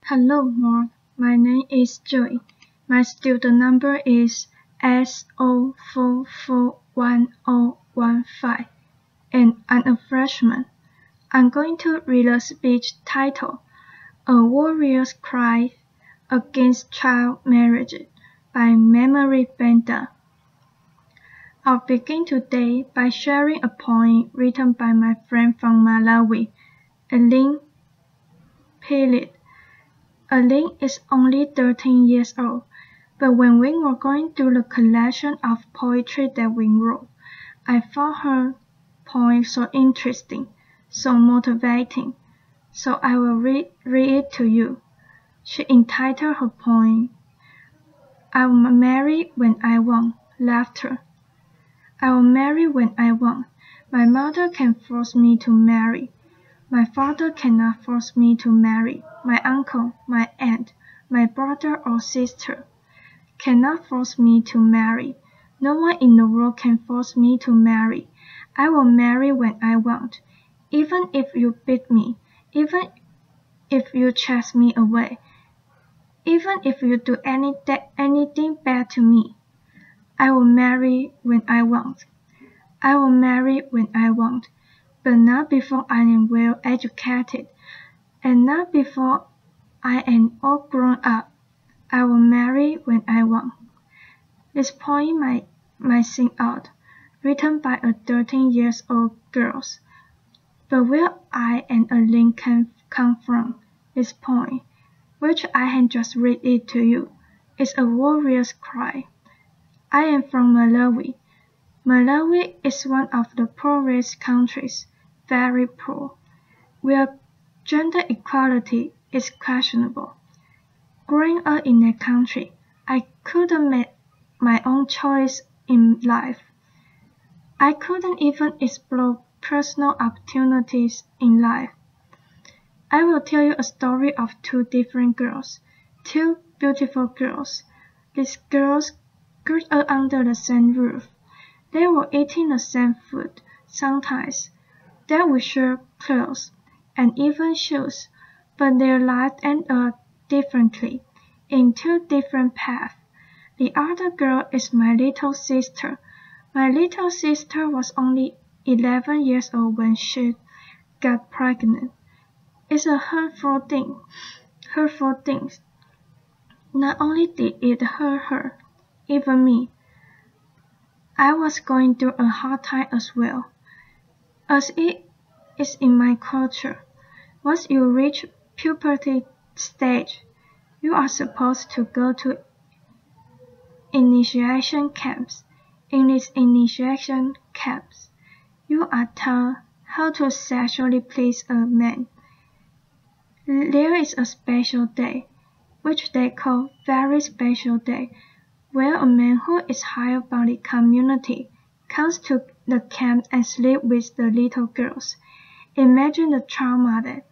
Hello, Mark. My name is Joy. My student number is S04411015, and I'm a freshman. I'm going to read a speech titled A Warrior's Cry Against Child Marriage by Memory Banda. I'll begin today by sharing a poem written by my friend from Malawi, Elaine Pilot. Elaine is only 13 years old, but when we were going through the collection of poetry that we wrote, I found her poem so interesting, so motivating, so I will read it to you. She entitled her poem, I will marry when I want, laughter. I will marry when I want. My mother can force me to marry. My father cannot force me to marry. My uncle, my aunt, my brother or sister cannot force me to marry. No one in the world can force me to marry. I will marry when I want, even if you beat me, even if you chase me away, even if you do anything bad to me. I will marry when I want. I will marry when I want, but not before I am well educated, and not before I am all grown up. I will marry when I want. This poem might seem odd, written by a 13-year-old girl, but where I and Elaine come from, this poem, which I had just read it to you, is a warrior's cry. I am from Malawi. Malawi is one of the poorest countries, very poor, where gender equality is questionable. Growing up in that country, I couldn't make my own choice in life. I couldn't even explore personal opportunities in life. I will tell you a story of two different girls, two beautiful girls. These girls grew up under the same roof. They were eating the same food, sometimes. They would share clothes and even shoes, but their lives ended up differently, in two different paths. The other girl is my little sister. My little sister was only 11 years old when she got pregnant. It's a hurtful thing. Not only did it hurt her, even me. I was going through a hard time as well. As it is in my culture, once you reach puberty stage, you are supposed to go to initiation camps. In these initiation camps, you are taught how to sexually please a man. There is a special day, which they call very special day, where a man who is hired by the community comes to the camp and sleeps with the little girls. Imagine the trauma that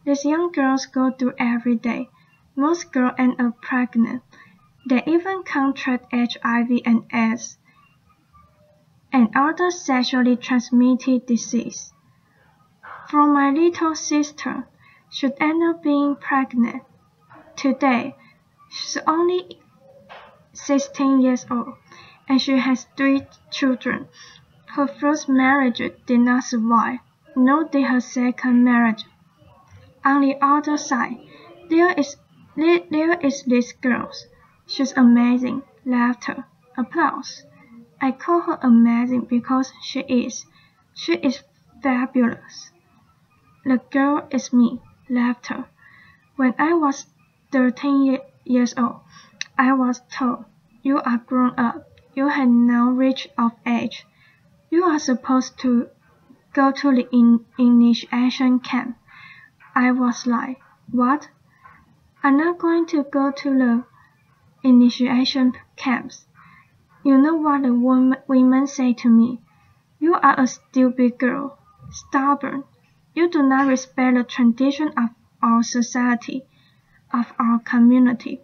these young girls go through every day. Most girls end up pregnant. They even contract HIV and AIDS and other sexually transmitted disease. For my little sister, she ended up being pregnant. Today, she's only 16 years old, and she has 3 children. Her first marriage did not survive, nor did her second marriage. On the other side, there is this girl. She's amazing. Laughter. Applause. I call her amazing because she is. She is fabulous. The girl is me. Laughter. When I was 13 years old, I was told, you are grown up. You have now reached of age. You are supposed to go to the initiation camp. I was like, what? I'm not going to go to the initiation camps. You know what the women say to me? You are a stupid girl, stubborn. You do not respect the tradition of our society, of our community.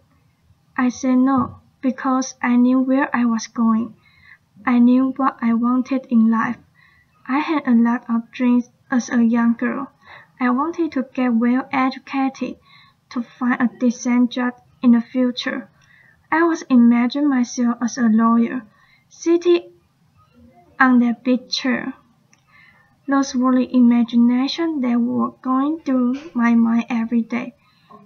I said no, because I knew where I was going. I knew what I wanted in life. I had a lot of dreams as a young girl. I wanted to get well educated, to find a decent job in the future. I was imagining myself as a lawyer, sitting on that big chair. Those were the imaginations that were going through my mind every day,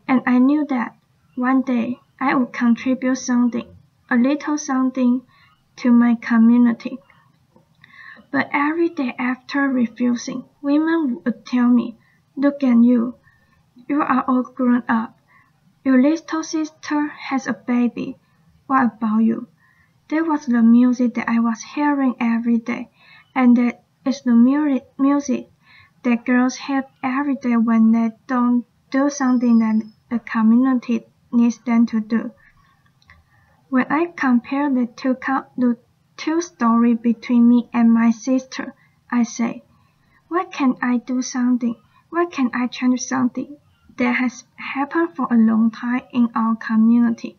and I knew that one day I would contribute something, a little something, to my community. But every day after refusing, women would tell me, "Look at you. You are all grown up. Your little sister has a baby. What about you?" That was the music that I was hearing every day, and that is the music that girls have every day when they don't do something that the community needs them to do. When I compare the two stories between me and my sister, I say, why can't I do something? Why can't I change something that has happened for a long time in our community?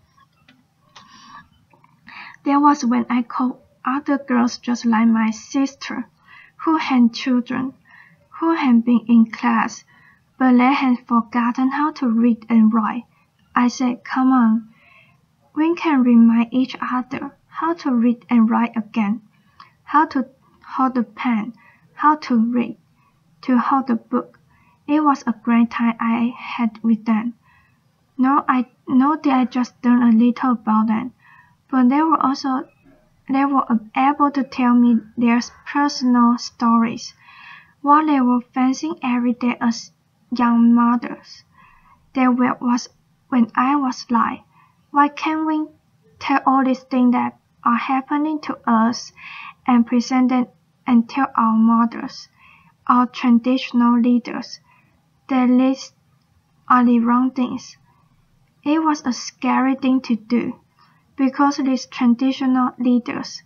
That was when I called other girls just like my sister, who had children, who had been in class, but they had forgotten how to read and write. I said, come on, we can remind each other how to read and write again, how to hold a pen, how to read, to hold a book. It was a great time I had with them. Now I know that I just learned a little about them, but they were able to tell me their personal stories, what they were facing every day as young mothers. That was when I was like, why can't we tell all these things that are happening to us and present them and tell our mothers, our traditional leaders, that these are the wrong things? It was a scary thing to do, because these traditional leaders,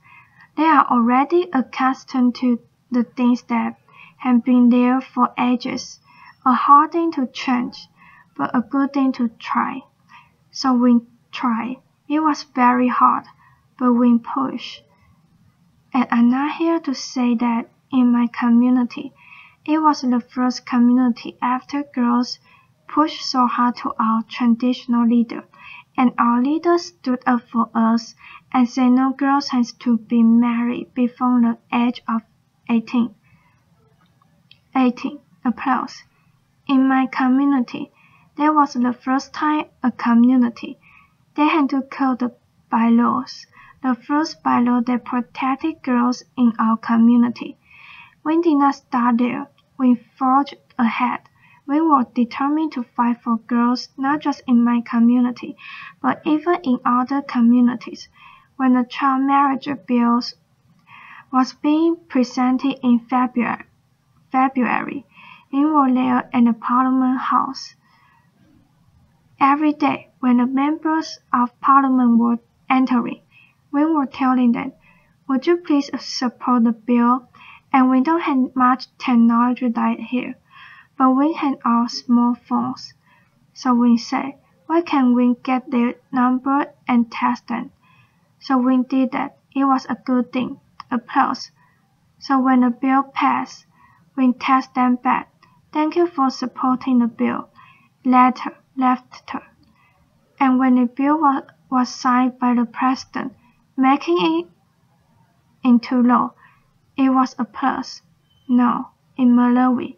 they are already accustomed to the things that have been there for ages, a hard thing to change, but a good thing to try. So we tried. It was very hard, but we pushed. And I'm not here to say that in my community, it was the first community after girls pushed so hard to our traditional leader, and our leaders stood up for us and said no girls has to be married before the age of 18. 18. Applause. In my community, that was the first time a community, they had to call the bylaws, the first bylaw that protected girls in our community. We did not start there. We forged ahead. We were determined to fight for girls not just in my community, but even in other communities. When the child marriage bill was being presented in February, we were there in the Parliament House. Every day, when the members of Parliament were entering, we were telling them, would you please support the bill? And we don't have much technology like here, but we had our small phones. So we said, why can't we get their number and test them? So we did that. It was a good thing. Applause. So when the bill passed, we text them back. Thank you for supporting the bill. Letter. And when the bill was signed by the president, making it into law, it was a plus. No, in Malawi,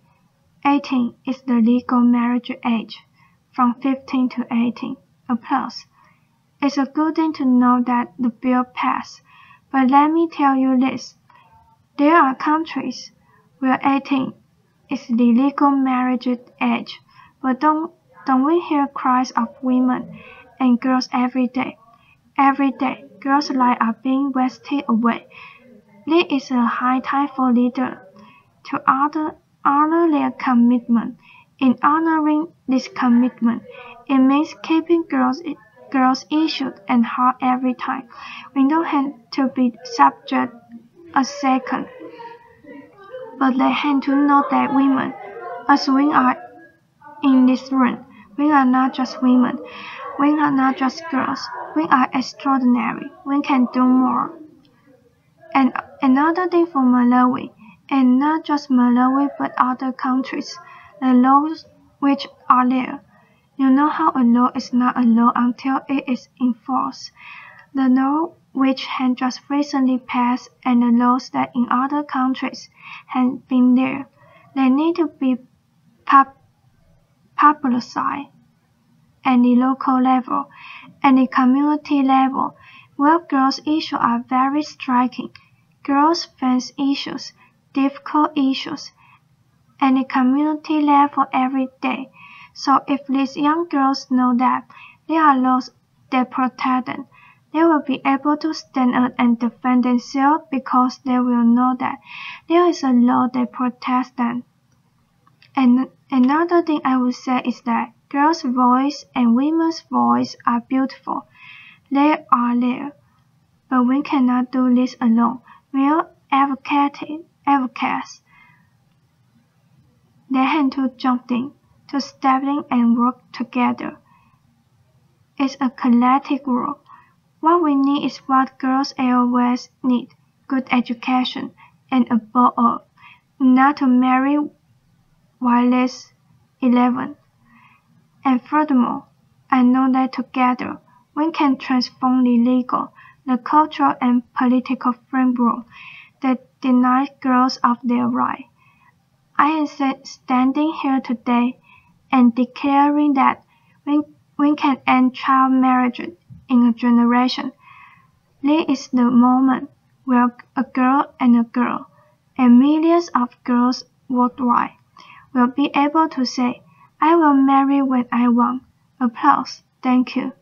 18 is the legal marriage age, from 15 to 18. Applause. It's a good thing to know that the bill passed, but let me tell you this. There are countries where 18 is the legal marriage age, but don't we hear cries of women and girls every day? Every day, girls' lives are being wasted away. There is a high time for leaders to honor their commitment. In honoring this commitment, it means keeping girls issued and hard every time. We don't have to be subject a second, but they have to know that women, as we are in this room, we are not just women, we are not just girls, we are extraordinary, we can do more. And another thing for Malawi, and not just Malawi but other countries, the laws which are there, You know how a law is not a law until it is enforced. The law which had just recently passed and the laws that in other countries had been there, they need to be publicized at the local level and the community level, where girls' issues are very striking. Girls face issues, difficult issues, at the community level every day. So if these young girls know that there are laws that protect them, they will be able to stand up and defend themselves because they will know that there is a law that protects them. And another thing I would say is that girls' voice and women's voice are beautiful. They are there. But we cannot do this alone. We are advocates. They have to jump in, to step in and work together. It's a collective work. What we need is what girls always need, good education, and above all, not to marry while they're 11. And furthermore, I know that together we can transform the legal, the cultural and political framework that denies girls of their rights. I am standing here today and declaring that we can end child marriage in a generation. This is the moment where a girl and millions of girls worldwide will be able to say, I will marry when I want. Applause. Thank you.